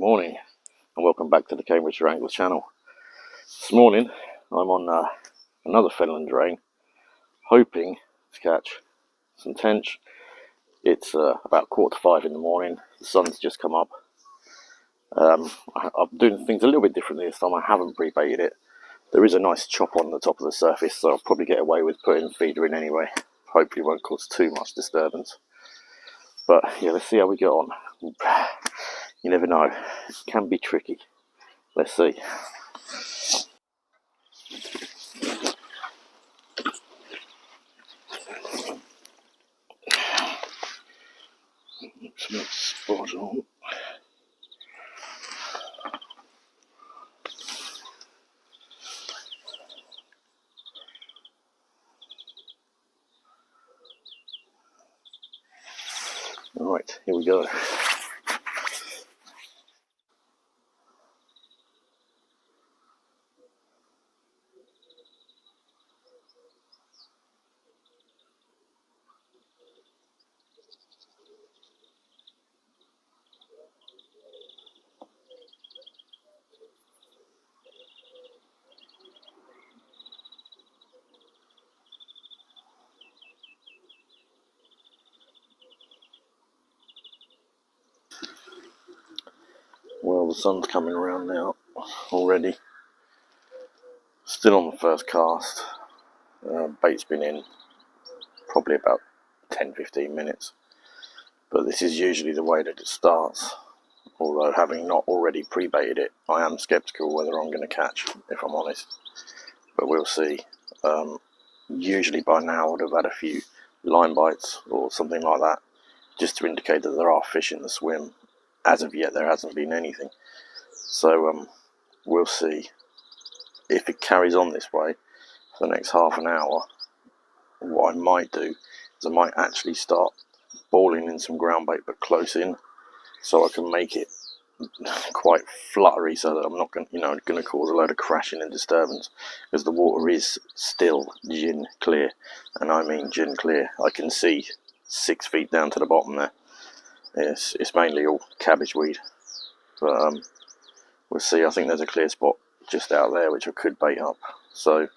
morning and welcome back to the Cambridge Wrangler channel. This morning I'm on another fenland drain, hoping to catch some tench. It's about 4:45 in the morning, the sun's just come up. I'm doing things a little bit differently this time. I haven't pre-baited it. There is a nice chop on the top of the surface, so I'll probably get away with putting feeder in anyway. Hopefully it won't cause too much disturbance. But yeah, let's see how we get on. You never know, it can be tricky. Let's see. Spot on. Alright, here we go. Well, the sun's coming around now already. Still on the first cast. Bait's been in probably about 10-15 minutes. But this is usually the way that it starts. Although having not already pre-baited it, I am sceptical whether I'm going to catch, if I'm honest. But we'll see. Usually by now I would have had a few line bites or something like that, just to indicate that there are fish in the swim. As of yet there hasn't been anything. So we'll see. If it carries on this way for the next half an hour, what I might do is I might actually start balling in some ground bait, but close in, so I can make it quite fluttery, so that I'm not going to cause a load of crashing and disturbance, because the water is still gin clear, and I mean gin clear. I can see 6 feet down to the bottom there. It's mainly all cabbage weed, but we'll see. I think there's a clear spot just out there which I could bait up, so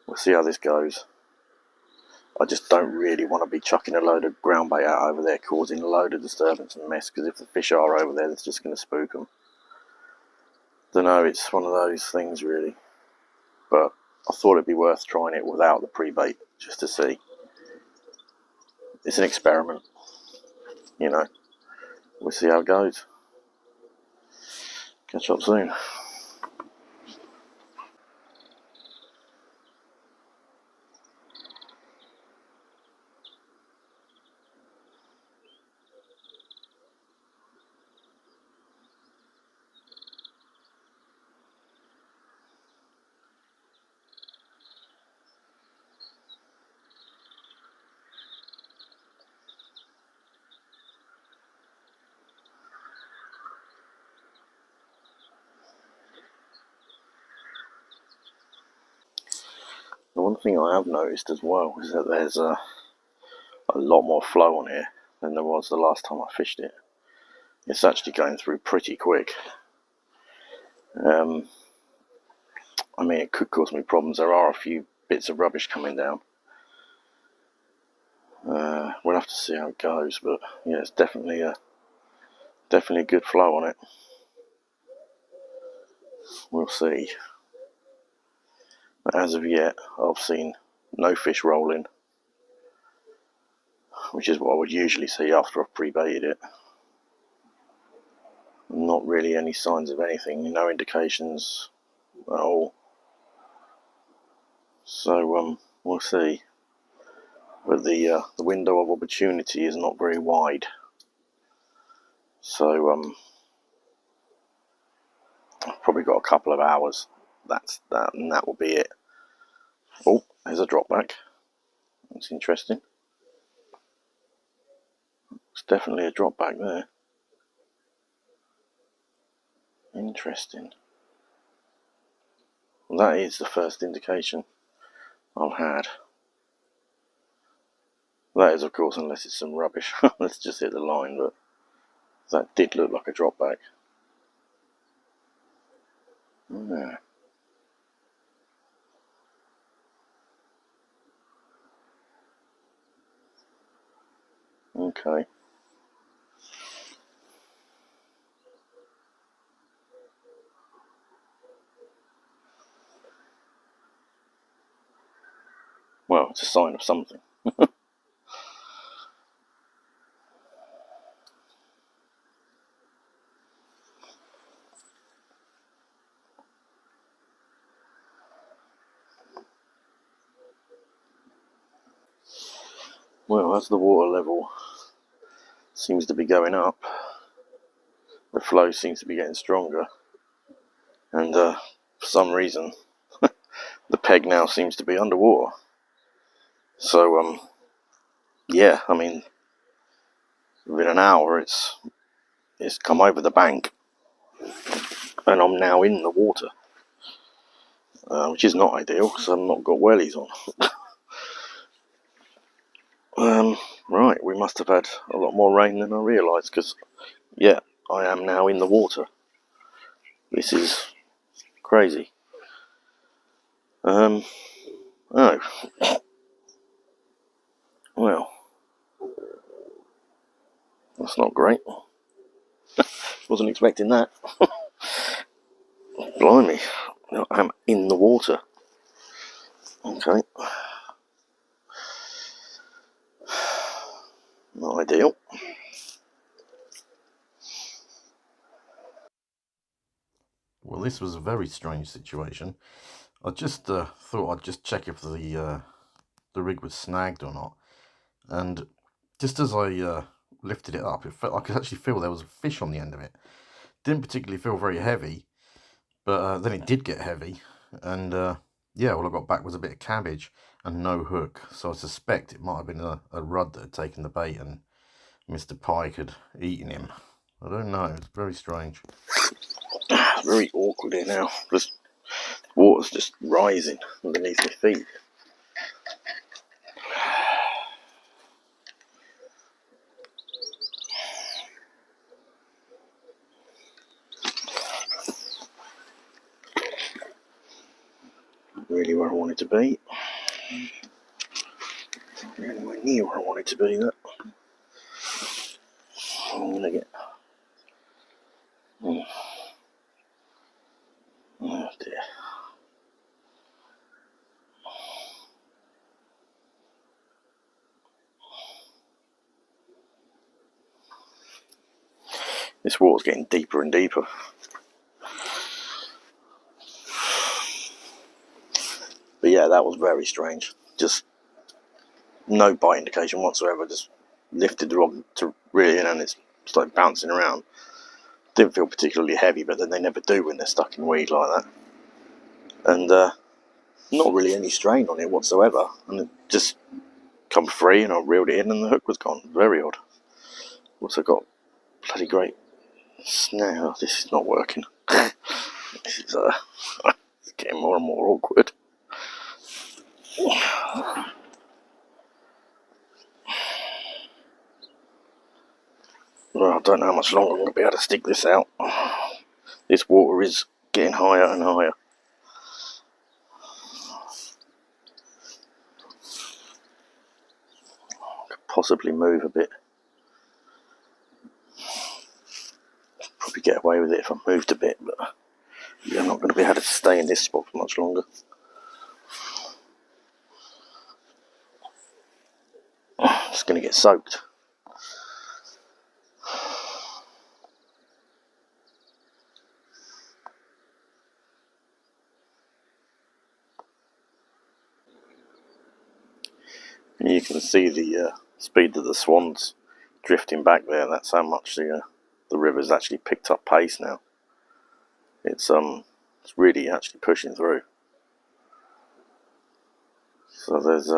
we'll see how this goes. I just don't really want to be chucking a load of ground bait out over there, causing a load of disturbance and mess, because if the fish are over there, it's just going to spook them. Don't know, it's one of those things really, but I thought it'd be worth trying it without the pre-bait, just to see. It's an experiment, you know. We'll see how it goes. Catch up soon. The one thing I have noticed as well is that there's a lot more flow on here than there was the last time I fished it. It's actually going through pretty quick. I mean, it could cause me problems. There are a few bits of rubbish coming down. We'll have to see how it goes, but yeah, it's definitely a good flow on it. We'll see. But as of yet, I've seen no fish rolling, which is what I would usually see after I've pre-baited it. Not really any signs of anything, no indications at all. So we'll see. But the window of opportunity is not very wide. So I've probably got a couple of hours. And that will be it. Oh, there's a drop back. That's interesting. It's definitely a drop back there. Interesting. Well, that is the first indication I've had. That is, of course, unless it's some rubbish. Let's just hit the line, but that did look like a drop back. Yeah. Okay. Well, it's a sign of something. Well, as the water level seems to be going up, the flow seems to be getting stronger, and for some reason, the peg now seems to be underwater. So, yeah, I mean, within an hour, it's come over the bank, and I'm now in the water, which is not ideal because I've not got wellies on. Right, we must have had a lot more rain than I realised, because, yeah, I am now in the water. This is crazy. Oh, well, that's not great. Wasn't expecting that. Blimey, I'm in the water. Okay. Not ideal. Well, this was a very strange situation. I just thought I'd just check if the rig was snagged or not, and just as I lifted it up, it felt I could actually feel there was a fish on the end of it. Didn't particularly feel very heavy, but then it did get heavy, and yeah, all I got back was a bit of cabbage and no hook. So I suspect it might have been a rudd that had taken the bait, and Mr. Pike had eaten him. I don't know. It's very strange. Very awkward here now. Just water's just rising underneath my feet. Really where I wanted to be. Anywhere near where I wanted to be. That I'm gonna get. Oh dear. This water's getting deeper and deeper. But yeah, that was very strange. Just no bite indication whatsoever. Just lifted the rod to reel it in, and it's started bouncing around. Didn't feel particularly heavy, but then they never do when they're stuck in weed like that. And not really any strain on it whatsoever. And it just come free, and I reeled it in, and the hook was gone. Very odd. Also got bloody great snare. Oh, this is not working. This is it's getting more and more awkward. Well, I don't know how much longer I'm going to be able to stick this out. This water is getting higher and higher. Could possibly move a bit. Probably get away with it if I moved a bit, but yeah, I'm not going to be able to stay in this spot for much longer. It's going to get soaked. And you can see the speed of the swans drifting back there. That's how much the river's actually picked up pace now. It's really actually pushing through. So there's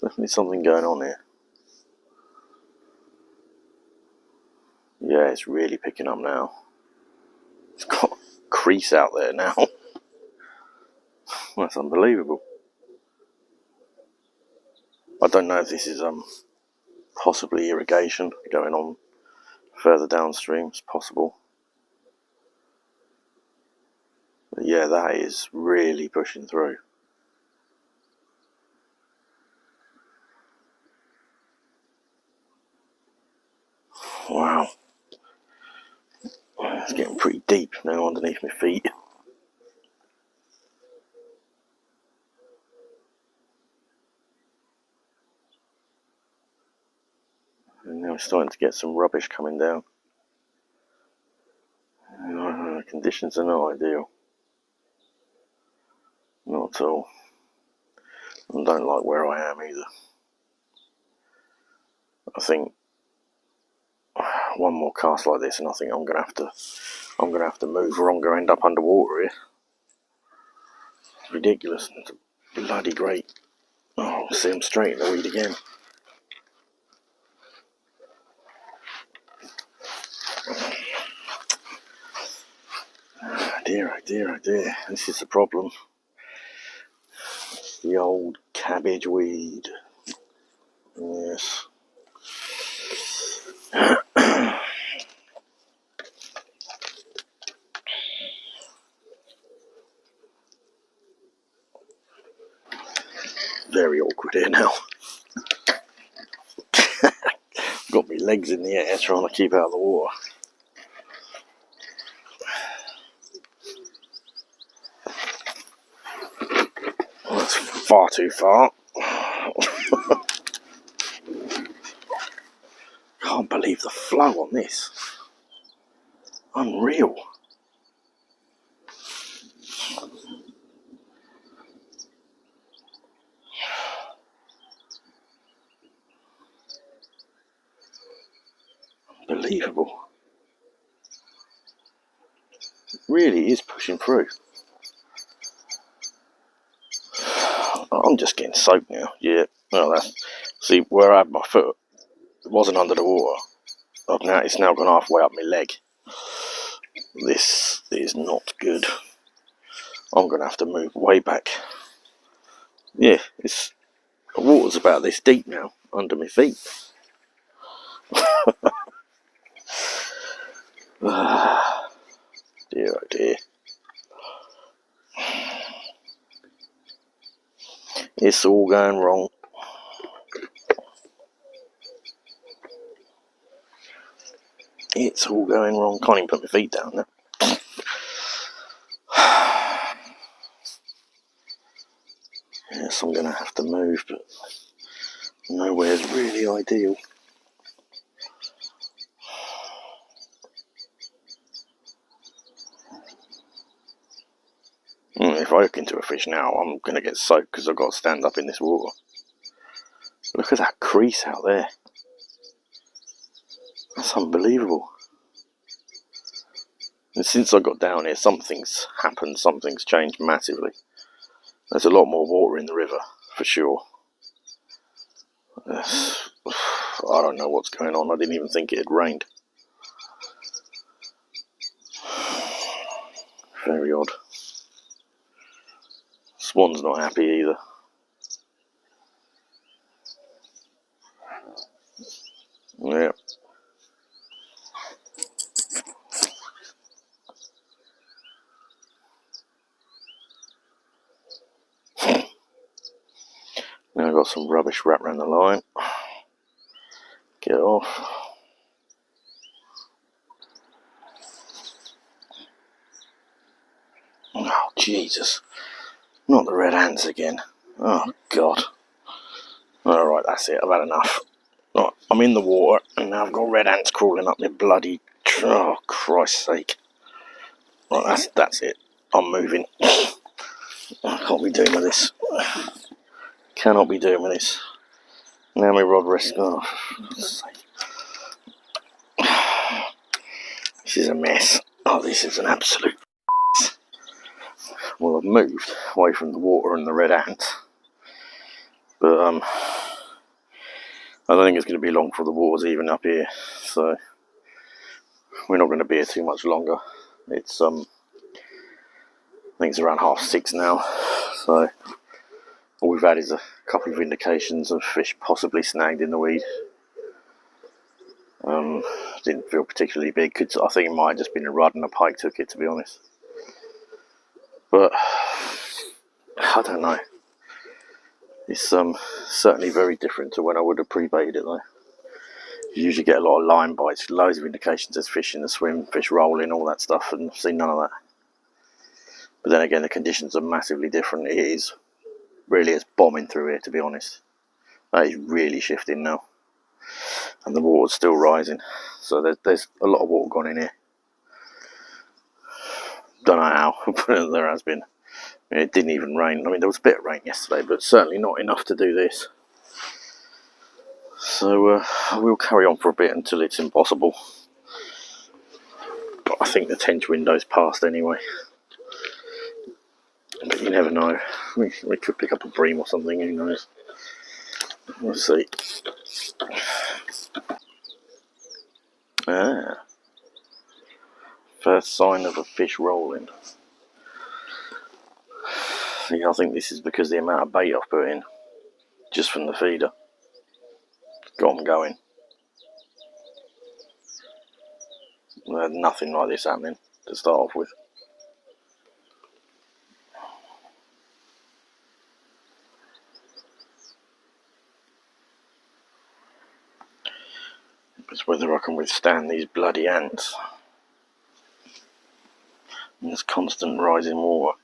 definitely something going on here. Yeah, it's really picking up now. It's got a crease out there now. That's unbelievable. I don't know if this is possibly irrigation going on further downstream. It's possible. But yeah, that is really pushing through. Wow. It's getting pretty deep now underneath my feet. And now I'm starting to get some rubbish coming down. Conditions are not ideal. Not at all. I don't like where I am either. I think one more cast like this and I think I'm gonna have to move or I'm gonna end up underwater here. It's ridiculous. It's bloody great. Oh, see him straight in the weed again. Oh dear, oh dear, oh dear. This is the problem. The old cabbage weed. Yes. Very awkward here now. Got my legs in the air trying to keep out of the water. Well, that's far too far. Can't believe the flow on this. Unreal. Unbelievable. It really is pushing through. I'm just getting soaked now. Yeah. Well, that's, see where I had my foot. It wasn't under the water. It's now gone halfway up my leg. This is not good. I'm gonna have to move way back. Yeah, the water's about this deep now under my feet. Dear oh dear. It's all going wrong. It's all going wrong. Can't even put my feet down now. Yes, I'm going to have to move, but nowhere's really ideal. If I look into a fish now, I'm going to get soaked because I've got to stand up in this water. Look at that crease out there. That's unbelievable. And since I got down here, something's happened, something's changed massively. There's a lot more water in the river, for sure. I don't know what's going on. I didn't even think it had rained. Very odd. Swan's not happy either. Yeah. Now I've got some rubbish wrapped around the line. Get off. Oh, Jesus. Not the red ants again. Oh, God. Alright, that's it. I've had enough. Right, I'm in the water, and now I've got red ants crawling up their bloody... Oh, Christ's sake. Right, that's it. I'm moving. I can't be doing with this. Cannot be doing with this. Now my rod rests. Oh, for God's sake. This is a mess. Oh, this is an absolute... Well, I've moved away from the water and the red ants. But, I don't think it's going to be long for the water's even up here. So, we're not going to be here too much longer. It's, I think it's around 6:30 now. So, all we've had is a couple of indications of fish possibly snagged in the weed. Didn't feel particularly big. I think it might have just been a rudd and a pike took it, to be honest. But I don't know. It's certainly very different to when I would have pre-baited it though. You usually get a lot of line bites, loads of indications there's fish in the swim, fish rolling, all that stuff, and I've seen none of that. But then again, the conditions are massively different. It is really, it's bombing through here, to be honest. That is really shifting now, and the water's still rising. So there's a lot of water gone in here. Don't know how, but there has been. It didn't even rain. I mean, there was a bit of rain yesterday, but certainly not enough to do this. So we'll carry on for a bit until it's impossible. But I think the Tench window's passed anyway. But you never know. We could pick up a bream or something, who knows. We'll see. Ah. First sign of a fish rolling. Yeah, I think this is because the amount of bait I've put in, just from the feeder, got them going. Nothing like this happening to start off with. It's whether I can withstand these bloody ants and this constant rising water.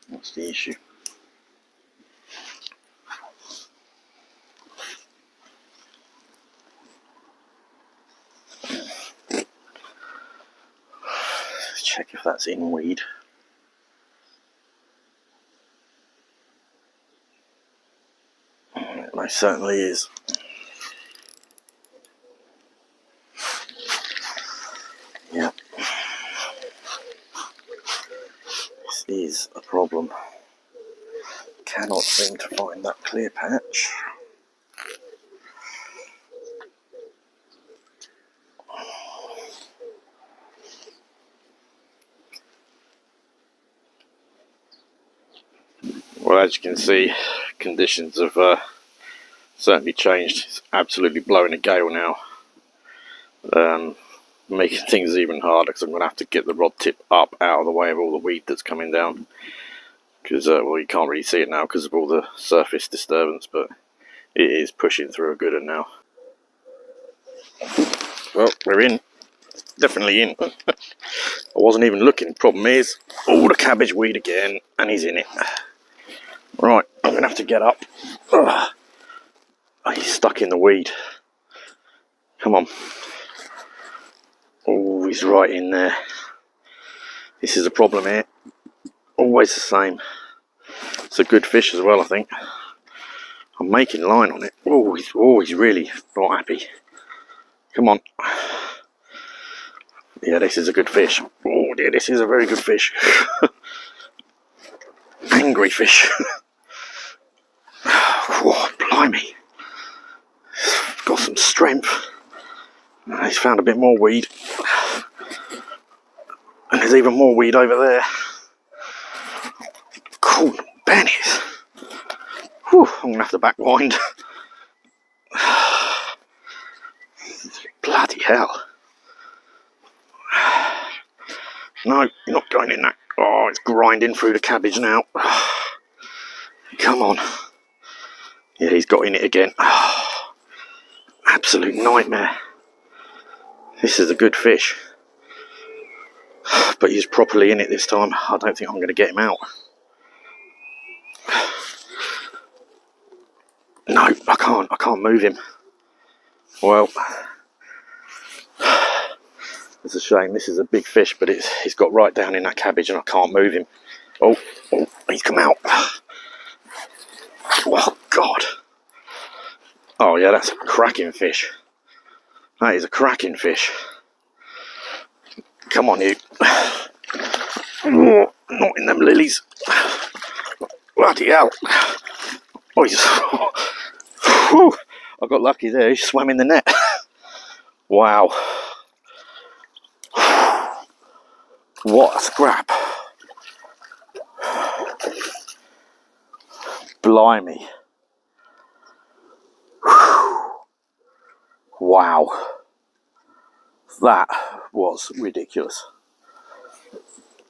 That's the issue. Let's check if that's in weed. It most certainly is. Yep. This is a problem. Cannot seem to find that clear patch. Well, as you can see, conditions have certainly changed. It's absolutely blowing a gale now. Making things even harder because I'm going to have to get the rod tip up out of the way of all the weed that's coming down. Because, well, you can't really see it now because of all the surface disturbance, but it is pushing through a good one now. Well, we're in. Definitely in. I wasn't even looking. Problem is, all the cabbage weed again, and he's in it. Right, I'm going to have to get up. Ugh. Oh, he's stuck in the weed. Come on. Oh, he's right in there. This is a problem here. Always the same. It's a good fish as well, I think. I'm making line on it. Oh, he's really not happy. Come on. Yeah, this is a good fish. Oh dear, this is a very good fish. Angry fish. Oh, blimey. Got some strength. He's found a bit more weed. And there's even more weed over there. Cool bennies. Whew, I'm going to have to back wind. Bloody hell. No, you're not going in that. Oh, it's grinding through the cabbage now. Come on. Yeah, he's got in it again. Absolute nightmare. This is a good fish. But he's properly in it this time. I don't think I'm going to get him out. No, I can't move him. Well, it's a shame. This is a big fish, but he's got right down in that cabbage and I can't move him. Oh, he's come out. Oh, God. Oh, yeah, that's a cracking fish. That is a cracking fish. Come on, you. Oh, not in them lilies. Bloody hell. Oh, he's... Whew, I got lucky there. He swam in the net. Wow. What a scrap. Blimey. Wow. That was ridiculous.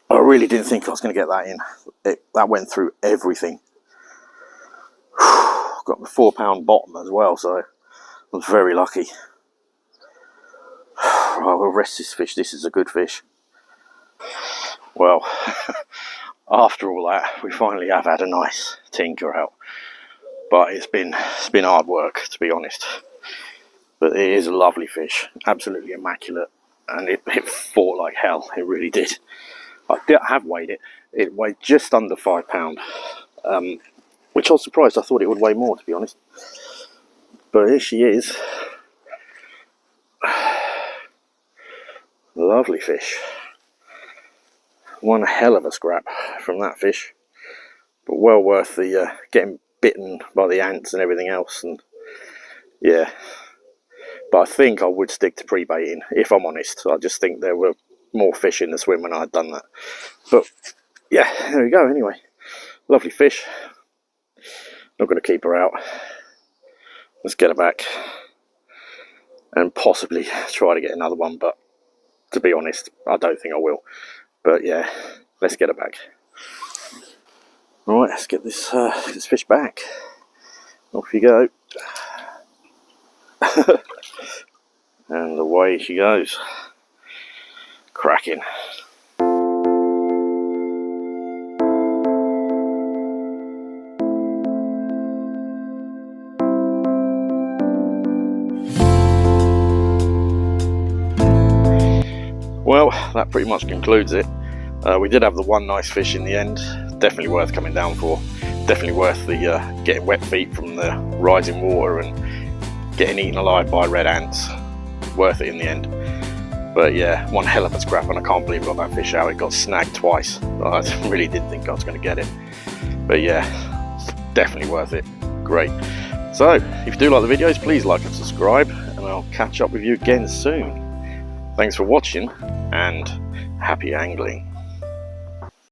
I really didn't think I was going to get that in. That went through everything. Got the £4 bottom as well, so I was very lucky. Right, we'll rest this fish. This is a good fish. Well, after all that, we finally have had a nice tinker out. But it's been hard work, to be honest. But it is a lovely fish, absolutely immaculate, and it fought like hell. It really did. I have weighed it. It weighed just under £5, which I was surprised. I thought it would weigh more, to be honest. But here she is. Lovely fish. One hell of a scrap from that fish, but well worth the getting bitten by the ants and everything else. And yeah, but I think I would stick to pre-baiting, if I'm honest. I just think there were more fish in the swim when I had done that. But yeah, there we go. Anyway, lovely fish. Not going to keep her out. Let's get her back and possibly try to get another one, but to be honest, I don't think I will. But yeah, let's get her back. Alright, let's get this fish back. Off you go. And away she goes. Cracking. Well, that pretty much concludes it. We did have the one nice fish in the end. Definitely worth coming down for. Definitely worth the getting wet feet from the rising water and getting eaten alive by red ants. Worth it in the end. But yeah, one hell of a scrap, and I can't believe I got that fish out. It got snagged twice. I really didn't think I was going to get it. But yeah, definitely worth it. Great. So, if you do like the videos, please like and subscribe, and I'll catch up with you again soon. Thanks for watching, and happy angling.